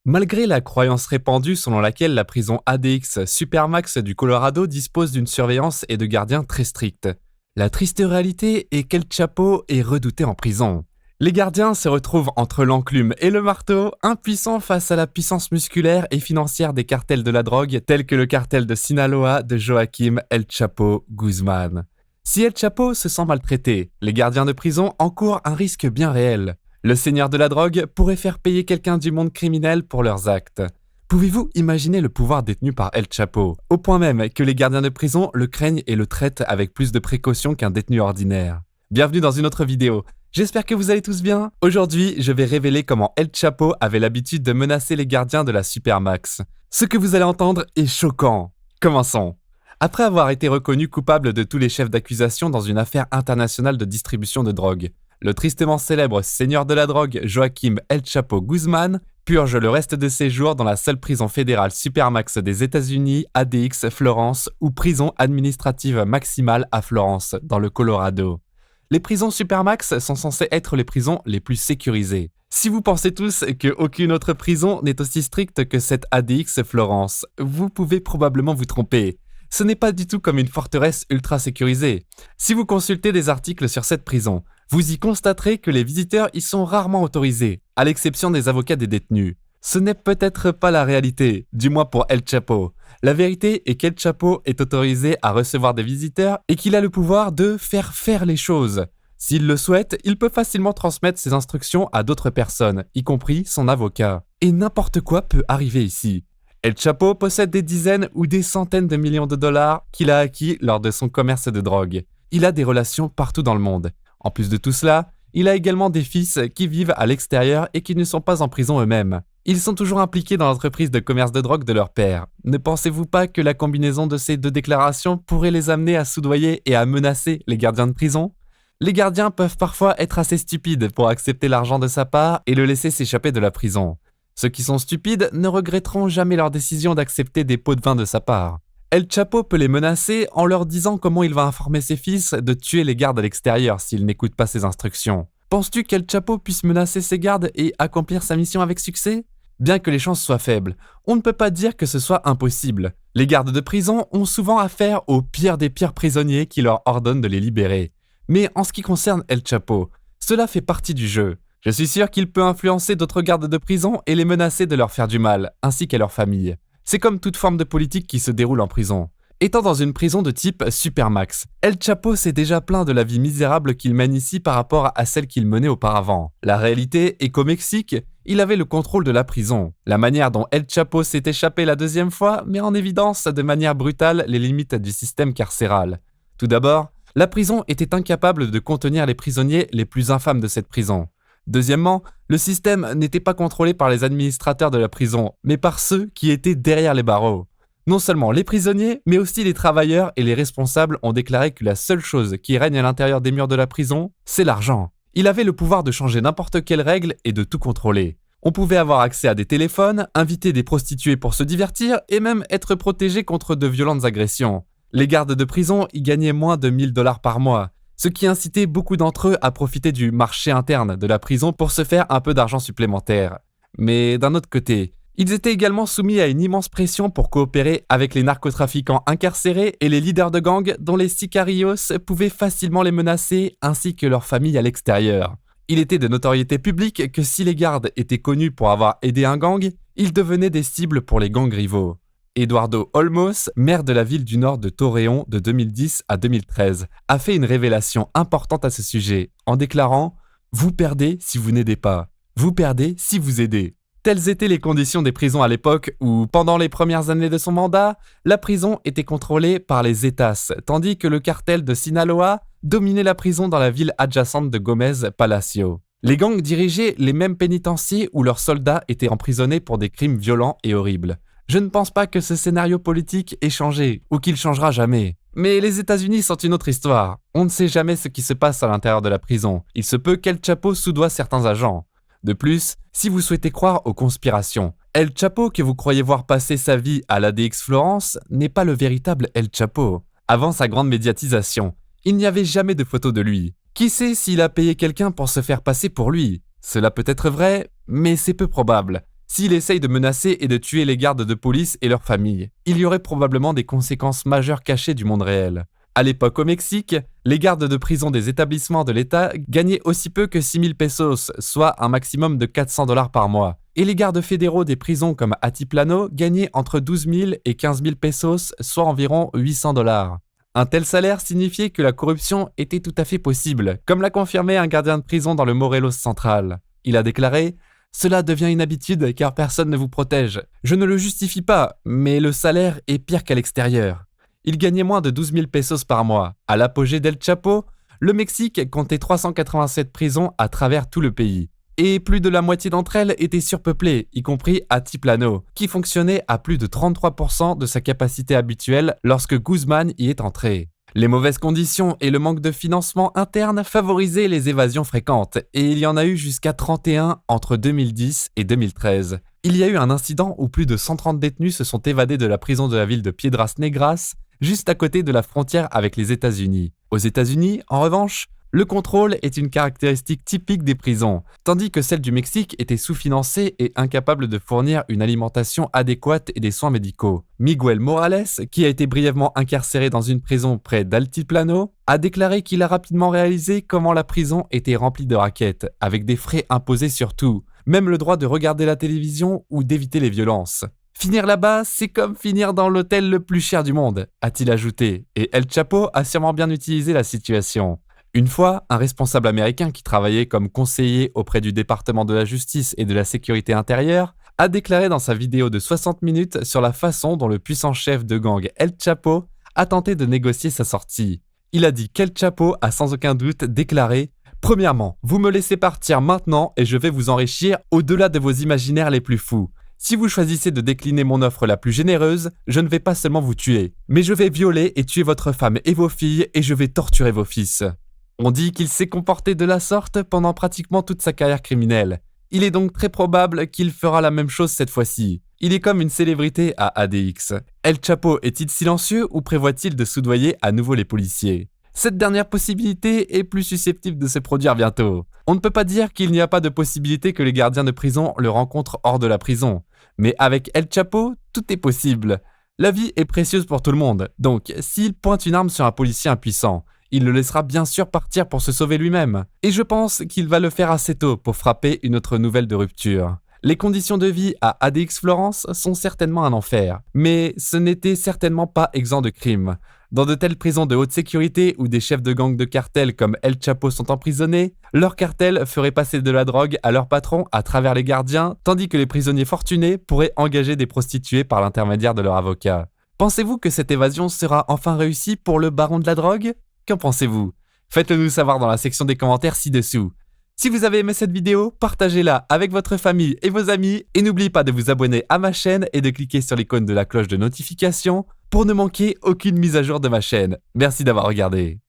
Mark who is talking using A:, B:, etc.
A: Malgré la croyance répandue selon laquelle la prison ADX Supermax du Colorado dispose d'une surveillance et de gardiens très stricts, la triste réalité est qu'El Chapo est redouté en prison. Les gardiens se retrouvent entre l'enclume et le marteau, impuissants face à la puissance musculaire et financière des cartels de la drogue tels que le cartel de Sinaloa de Joaquim El Chapo Guzman. Si El Chapo se sent maltraité, les gardiens de prison encourent un risque bien réel. Le seigneur de la drogue pourrait faire payer quelqu'un du monde criminel pour leurs actes. Pouvez-vous imaginer le pouvoir détenu par El Chapo, au point même que les gardiens de prison le craignent et le traitent avec plus de précautions qu'un détenu ordinaire? Bienvenue dans une autre vidéo. J'espère que vous allez tous bien. Aujourd'hui, je vais révéler comment El Chapo avait l'habitude de menacer les gardiens de la Supermax. Ce que vous allez entendre est choquant. Commençons. Après avoir été reconnu coupable de tous les chefs d'accusation dans une affaire internationale de distribution de drogue, le tristement célèbre seigneur de la drogue Joaquim El Chapo Guzman purge le reste de ses jours dans la seule prison fédérale Supermax des États-Unis, ADX Florence, ou prison administrative maximale à Florence, dans le Colorado. Les prisons Supermax sont censées être les prisons les plus sécurisées. Si vous pensez tous qu'aucune autre prison n'est aussi stricte que cette ADX Florence, vous pouvez probablement vous tromper. Ce n'est pas du tout comme une forteresse ultra sécurisée. Si vous consultez des articles sur cette prison, vous y constaterez que les visiteurs y sont rarement autorisés, à l'exception des avocats des détenus. Ce n'est peut-être pas la réalité, du moins pour El Chapo. La vérité est qu'El Chapo est autorisé à recevoir des visiteurs et qu'il a le pouvoir de faire les choses. S'il le souhaite, il peut facilement transmettre ses instructions à d'autres personnes, y compris son avocat. Et n'importe quoi peut arriver ici. El Chapo possède des dizaines ou des centaines de millions de dollars qu'il a acquis lors de son commerce de drogue. Il a des relations partout dans le monde. En plus de tout cela, il a également des fils qui vivent à l'extérieur et qui ne sont pas en prison eux-mêmes. Ils sont toujours impliqués dans l'entreprise de commerce de drogue de leur père. Ne pensez-vous pas que la combinaison de ces deux déclarations pourrait les amener à soudoyer et à menacer les gardiens de prison? Les gardiens peuvent parfois être assez stupides pour accepter l'argent de sa part et le laisser s'échapper de la prison. Ceux qui sont stupides ne regretteront jamais leur décision d'accepter des pots de vin de sa part. El Chapo peut les menacer en leur disant comment il va informer ses fils de tuer les gardes à l'extérieur s'ils n'écoutent pas ses instructions. Penses-tu qu'El Chapo puisse menacer ses gardes et accomplir sa mission avec succès? Bien que les chances soient faibles, on ne peut pas dire que ce soit impossible. Les gardes de prison ont souvent affaire aux pires des pires prisonniers qui leur ordonnent de les libérer. Mais en ce qui concerne El Chapo, cela fait partie du jeu. Je suis sûr qu'il peut influencer d'autres gardes de prison et les menacer de leur faire du mal, ainsi qu'à leur famille. C'est comme toute forme de politique qui se déroule en prison. Étant dans une prison de type Supermax, El Chapo s'est déjà plaint de la vie misérable qu'il mène ici par rapport à celle qu'il menait auparavant. La réalité est qu'au Mexique, il avait le contrôle de la prison. La manière dont El Chapo s'est échappé la deuxième fois met en évidence de manière brutale les limites du système carcéral. Tout d'abord, la prison était incapable de contenir les prisonniers les plus infâmes de cette prison. Deuxièmement, le système n'était pas contrôlé par les administrateurs de la prison, mais par ceux qui étaient derrière les barreaux. Non seulement les prisonniers, mais aussi les travailleurs et les responsables ont déclaré que la seule chose qui règne à l'intérieur des murs de la prison, c'est l'argent. Il avait le pouvoir de changer n'importe quelle règle et de tout contrôler. On pouvait avoir accès à des téléphones, inviter des prostituées pour se divertir et même être protégé contre de violentes agressions. Les gardes de prison y gagnaient moins de 1000 $ par mois, ce qui incitait beaucoup d'entre eux à profiter du marché interne de la prison pour se faire un peu d'argent supplémentaire. Mais d'un autre côté, ils étaient également soumis à une immense pression pour coopérer avec les narcotrafiquants incarcérés et les leaders de gangs dont les sicarios pouvaient facilement les menacer ainsi que leurs familles à l'extérieur. Il était de notoriété publique que si les gardes étaient connus pour avoir aidé un gang, ils devenaient des cibles pour les gangs rivaux. Eduardo Olmos, maire de la ville du nord de Torreón de 2010 à 2013, a fait une révélation importante à ce sujet en déclarant « Vous perdez si vous n'aidez pas. Vous perdez si vous aidez ». Telles étaient les conditions des prisons à l'époque où, pendant les premières années de son mandat, la prison était contrôlée par les Zetas, tandis que le cartel de Sinaloa dominait la prison dans la ville adjacente de Gómez Palacio. Les gangs dirigeaient les mêmes pénitenciers où leurs soldats étaient emprisonnés pour des crimes violents et horribles. Je ne pense pas que ce scénario politique ait changé, ou qu'il changera jamais. Mais les États-Unis sont une autre histoire. On ne sait jamais ce qui se passe à l'intérieur de la prison. Il se peut qu'El Chapo soudoie certains agents. De plus, si vous souhaitez croire aux conspirations, El Chapo que vous croyez voir passer sa vie à l'ADX Florence n'est pas le véritable El Chapo. Avant sa grande médiatisation, il n'y avait jamais de photo de lui. Qui sait s'il a payé quelqu'un pour se faire passer pour lui? Cela peut être vrai, mais c'est peu probable. S'il essaye de menacer et de tuer les gardes de police et leurs familles, il y aurait probablement des conséquences majeures cachées du monde réel. À l'époque au Mexique, les gardes de prison des établissements de l'État gagnaient aussi peu que 6 000 pesos, soit un maximum de 400 $ par mois. Et les gardes fédéraux des prisons comme Altiplano gagnaient entre 12 000 et 15 000 pesos, soit environ 800 $. Un tel salaire signifiait que la corruption était tout à fait possible, comme l'a confirmé un gardien de prison dans le Morelos central. Il a déclaré « Cela devient une habitude car personne ne vous protège. Je ne le justifie pas, mais le salaire est pire qu'à l'extérieur. » Il gagnait moins de 12 000 pesos par mois. À l'apogée d'El Chapo, le Mexique comptait 387 prisons à travers tout le pays. Et plus de la moitié d'entre elles étaient surpeuplées, y compris Altiplano, qui fonctionnait à plus de 33% de sa capacité habituelle lorsque Guzman y est entré. Les mauvaises conditions et le manque de financement interne favorisaient les évasions fréquentes, et il y en a eu jusqu'à 31 entre 2010 et 2013. Il y a eu un incident où plus de 130 détenus se sont évadés de la prison de la ville de Piedras Negras, juste à côté de la frontière avec les États-Unis. Aux États-Unis, en revanche, le contrôle est une caractéristique typique des prisons, tandis que celle du Mexique était sous-financée et incapable de fournir une alimentation adéquate et des soins médicaux. Miguel Morales, qui a été brièvement incarcéré dans une prison près d'Altiplano, a déclaré qu'il a rapidement réalisé comment la prison était remplie de raquettes, avec des frais imposés sur tout, même le droit de regarder la télévision ou d'éviter les violences. Finir là-bas, c'est comme finir dans l'hôtel le plus cher du monde, a-t-il ajouté, et El Chapo a sûrement bien utilisé la situation. Une fois, un responsable américain qui travaillait comme conseiller auprès du département de la justice et de la sécurité intérieure a déclaré dans sa vidéo de 60 minutes sur la façon dont le puissant chef de gang El Chapo a tenté de négocier sa sortie. Il a dit qu'El Chapo a sans aucun doute déclaré « Premièrement, vous me laissez partir maintenant et je vais vous enrichir au-delà de vos imaginaires les plus fous. Si vous choisissez de décliner mon offre la plus généreuse, je ne vais pas seulement vous tuer, mais je vais violer et tuer votre femme et vos filles et je vais torturer vos fils. » On dit qu'il s'est comporté de la sorte pendant pratiquement toute sa carrière criminelle. Il est donc très probable qu'il fera la même chose cette fois-ci. Il est comme une célébrité à ADX. El Chapo est-il silencieux ou prévoit-il de soudoyer à nouveau les policiers ? Cette dernière possibilité est plus susceptible de se produire bientôt. On ne peut pas dire qu'il n'y a pas de possibilité que les gardiens de prison le rencontrent hors de la prison. Mais avec El Chapo, tout est possible. La vie est précieuse pour tout le monde, donc s'il pointe une arme sur un policier impuissant, il le laissera bien sûr partir pour se sauver lui-même. Et je pense qu'il va le faire assez tôt pour frapper une autre nouvelle de rupture. Les conditions de vie à ADX Florence sont certainement un enfer, mais ce n'était certainement pas exempt de crimes. Dans de telles prisons de haute sécurité où des chefs de gang de cartel comme El Chapo sont emprisonnés, leur cartel ferait passer de la drogue à leur patron à travers les gardiens, tandis que les prisonniers fortunés pourraient engager des prostituées par l'intermédiaire de leur avocat. Pensez-vous que cette évasion sera enfin réussie pour le baron de la drogue ? Qu'en pensez-vous ? Faites-le nous savoir dans la section des commentaires ci-dessous. Si vous avez aimé cette vidéo, partagez-la avec votre famille et vos amis et n'oubliez pas de vous abonner à ma chaîne et de cliquer sur l'icône de la cloche de notification pour ne manquer aucune mise à jour de ma chaîne. Merci d'avoir regardé.